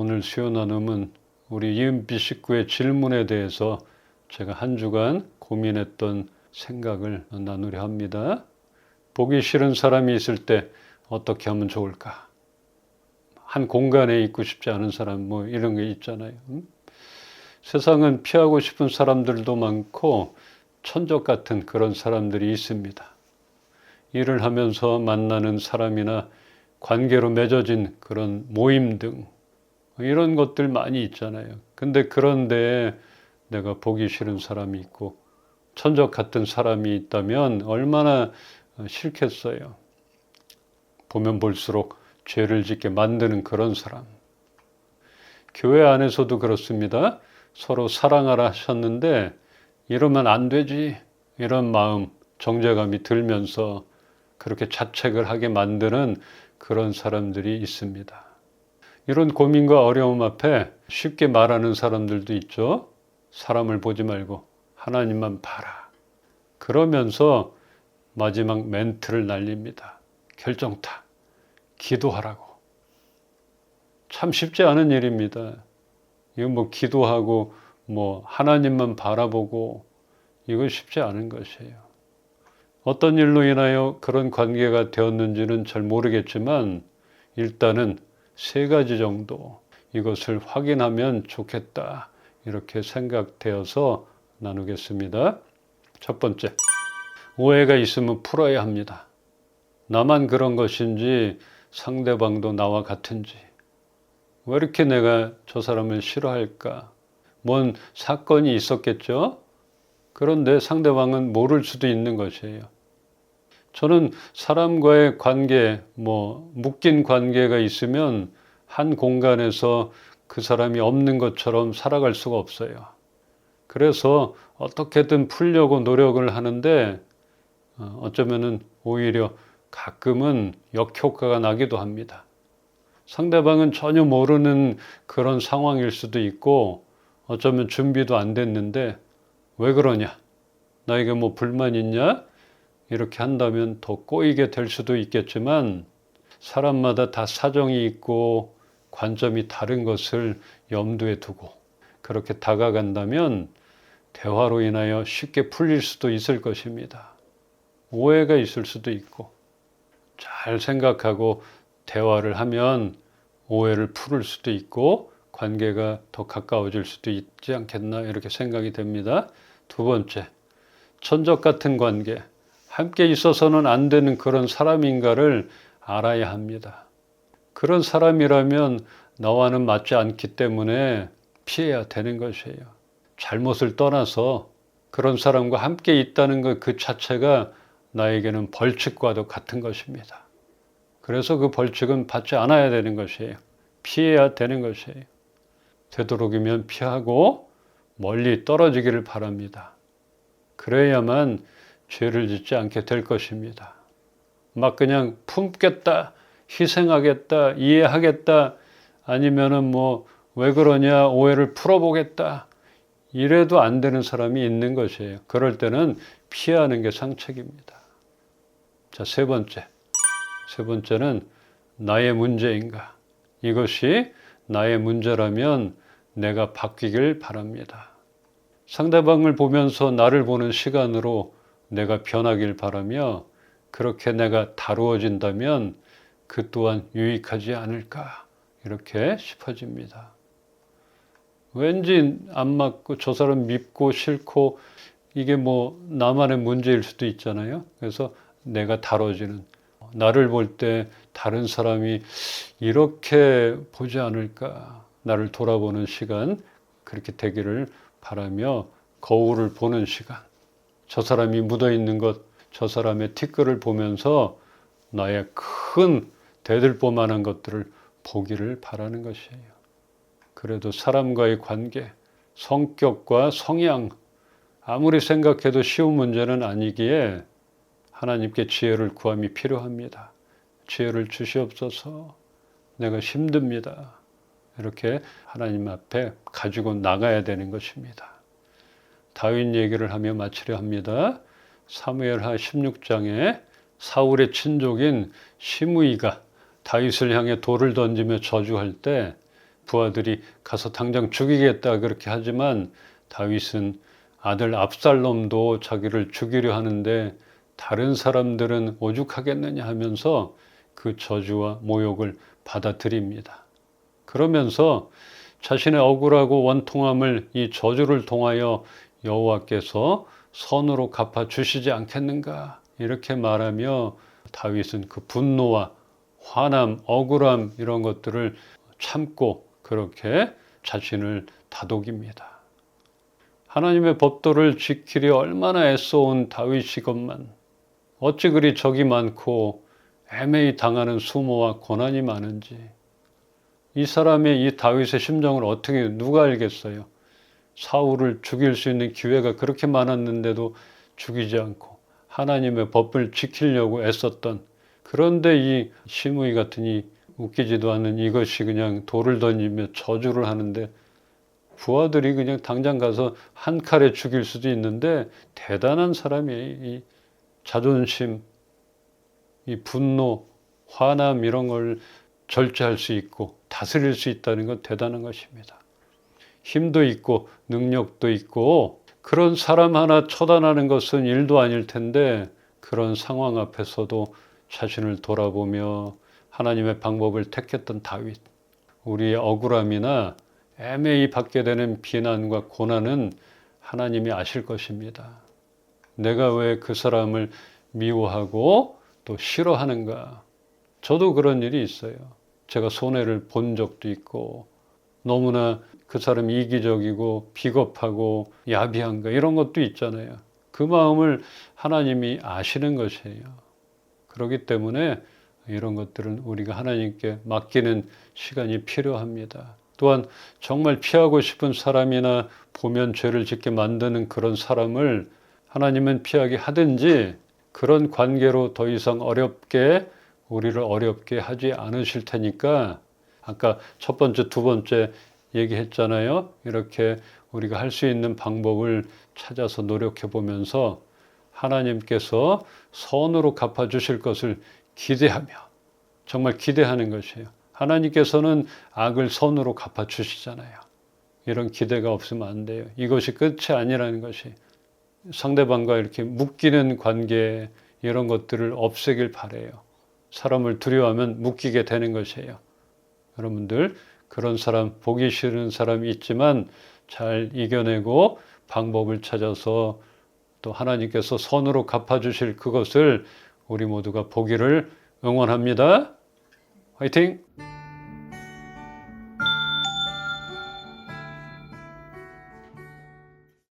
오늘 수요 나눔은 우리 이은비 식구의 질문에 대해서 제가 한 주간 고민했던 생각을 나누려 합니다. 보기 싫은 사람이 있을 때 어떻게 하면 좋을까? 한 공간에 있고 싶지 않은 사람 이런 게 있잖아요. 세상은 피하고 싶은 사람들도 많고 천적 같은 그런 사람들이 있습니다. 일을 하면서 만나는 사람이나 관계로 맺어진 그런 모임 등 이런 것들 많이 있잖아요. 근데 그런데 내가 보기 싫은 사람이 있고 천적 같은 사람이 있다면 얼마나 싫겠어요. 보면 볼수록 죄를 짓게 만드는 그런 사람. 교회 안에서도 그렇습니다. 서로 사랑하라 하셨는데 이러면 안 되지 이런 마음, 정죄감이 들면서 그렇게 자책을 하게 만드는 그런 사람들이 있습니다. 이런 고민과 어려움 앞에 쉽게 말하는 사람들도 있죠. 사람을 보지 말고 하나님만 봐라. 그러면서 마지막 멘트를 날립니다. 결정타, 기도하라고. 참 쉽지 않은 일입니다. 이거 기도하고 하나님만 바라보고 이거 쉽지 않은 것이에요. 어떤 일로 인하여 그런 관계가 되었는지는 잘 모르겠지만 일단은 3가지 정도 이것을 확인하면 좋겠다 이렇게 생각되어서 나누겠습니다. 첫 번째, 오해가 있으면 풀어야 합니다. 나만 그런 것인지 상대방도 나와 같은지 왜 이렇게 내가 저 사람을 싫어할까? 뭔 사건이 있었겠죠? 그런데 상대방은 모를 수도 있는 것이에요. 저는 사람과의 관계, 묶인 관계가 있으면 한 공간에서 그 사람이 없는 것처럼 살아갈 수가 없어요. 그래서 어떻게든 풀려고 노력을 하는데 어쩌면은 오히려 가끔은 역효과가 나기도 합니다. 상대방은 전혀 모르는 그런 상황일 수도 있고 어쩌면 준비도 안 됐는데 왜 그러냐? 나에게 불만 있냐? 이렇게 한다면 더 꼬이게 될 수도 있겠지만 사람마다 다 사정이 있고 관점이 다른 것을 염두에 두고 그렇게 다가간다면 대화로 인하여 쉽게 풀릴 수도 있을 것입니다. 오해가 있을 수도 있고 잘 생각하고 대화를 하면 오해를 풀을 수도 있고 관계가 더 가까워질 수도 있지 않겠나 이렇게 생각이 됩니다. 두 번째, 천적 같은 관계. 함께 있어서는 안 되는 그런 사람인가를 알아야 합니다. 그런 사람이라면 나와는 맞지 않기 때문에 피해야 되는 것이에요. 잘못을 떠나서 그런 사람과 함께 있다는 것 그 자체가 나에게는 벌칙과도 같은 것입니다. 그래서 그 벌칙은 받지 않아야 되는 것이에요. 피해야 되는 것이에요. 되도록이면 피하고 멀리 떨어지기를 바랍니다. 그래야만 죄를 짓지 않게 될 것입니다. 그냥 품겠다, 희생하겠다, 이해하겠다, 아니면은 왜 그러냐, 오해를 풀어보겠다. 이래도 안 되는 사람이 있는 것이에요. 그럴 때는 피하는 게 상책입니다. 자, 세 번째는 나의 문제인가? 이것이 나의 문제라면 내가 바뀌길 바랍니다. 상대방을 보면서 나를 보는 시간으로 내가 변하길 바라며 그렇게 내가 다루어진다면 그 또한 유익하지 않을까 이렇게 싶어집니다. 왠지 안 맞고 저 사람 밉고 싫고 이게 나만의 문제일 수도 있잖아요. 그래서 내가 다뤄지는 나를 볼 때 다른 사람이 이렇게 보지 않을까 나를 돌아보는 시간 그렇게 되기를 바라며 거울을 보는 시간 저 사람이 묻어있는 것 저 사람의 티끌을 보면서 나의 큰 대들보만한 것들을 보기를 바라는 것이에요. 그래도 사람과의 관계, 성격과 성향 아무리 생각해도 쉬운 문제는 아니기에 하나님께 지혜를 구함이 필요합니다. 지혜를 주시옵소서. 내가 힘듭니다. 이렇게 하나님 앞에 가지고 나가야 되는 것입니다. 다윗 얘기를 하며 마치려 합니다. 사무엘하 16장에 사울의 친족인 시므이가 다윗을 향해 돌을 던지며 저주할 때 부하들이 가서 당장 죽이겠다 그렇게 하지만 다윗은 아들 압살롬도 자기를 죽이려 하는데 다른 사람들은 오죽하겠느냐 하면서 그 저주와 모욕을 받아들입니다. 그러면서 자신의 억울하고 원통함을 이 저주를 통하여 여호와께서 선으로 갚아 주시지 않겠는가 이렇게 말하며 다윗은 그 분노와 화남, 억울함 이런 것들을 참고 그렇게 자신을 다독입니다. 하나님의 법도를 지키려 얼마나 애써온 다윗이건만 어찌 그리 적이 많고 애매히 당하는 수모와 고난이 많은지 이 사람의 이 다윗의 심정을 어떻게 누가 알겠어요? 사울을 죽일 수 있는 기회가 그렇게 많았는데도 죽이지 않고 하나님의 법을 지키려고 애썼던 그런데 이 시므이 같은 이 웃기지도 않는 이것이 그냥 돌을 던지며 저주를 하는데 부하들이 그냥 당장 가서 한 칼에 죽일 수도 있는데 대단한 사람이에요. 이 자존심, 이 분노, 화남 이런 걸 절제할 수 있고 다스릴 수 있다는 건 대단한 것입니다. 힘도 있고 능력도 있고 그런 사람 하나 처단하는 것은 일도 아닐 텐데 그런 상황 앞에서도 자신을 돌아보며 하나님의 방법을 택했던 다윗. 우리의 억울함이나 애매히 받게 되는 비난과 고난은 하나님이 아실 것입니다. 내가 왜 그 사람을 미워하고 또 싫어하는가? 저도 그런 일이 있어요. 제가 손해를 본 적도 있고 너무나 그 사람이 이기적이고 비겁하고 야비한가 이런 것도 있잖아요. 그 마음을 하나님이 아시는 것이에요. 그렇기 때문에 이런 것들은 우리가 하나님께 맡기는 시간이 필요합니다. 또한 정말 피하고 싶은 사람이나 보면 죄를 짓게 만드는 그런 사람을 하나님은 피하게 하든지 그런 관계로 더 이상 우리를 어렵게 하지 않으실 테니까 아까 첫 번째, 두 번째 얘기했잖아요. 이렇게 우리가 할 수 있는 방법을 찾아서 노력해 보면서 하나님께서 선으로 갚아주실 것을 기대하며 정말 기대하는 것이에요. 하나님께서는 악을 선으로 갚아주시잖아요. 이런 기대가 없으면 안 돼요. 이것이 끝이 아니라는 것이 상대방과 이렇게 묶이는 관계 이런 것들을 없애길 바라요. 사람을 두려워하면 묶이게 되는 것이에요. 여러분들 그런 사람 보기 싫은 사람이 있지만 잘 이겨내고 방법을 찾아서 또 하나님께서 선으로 갚아주실 그것을 우리 모두가 보기를 응원합니다. 화이팅!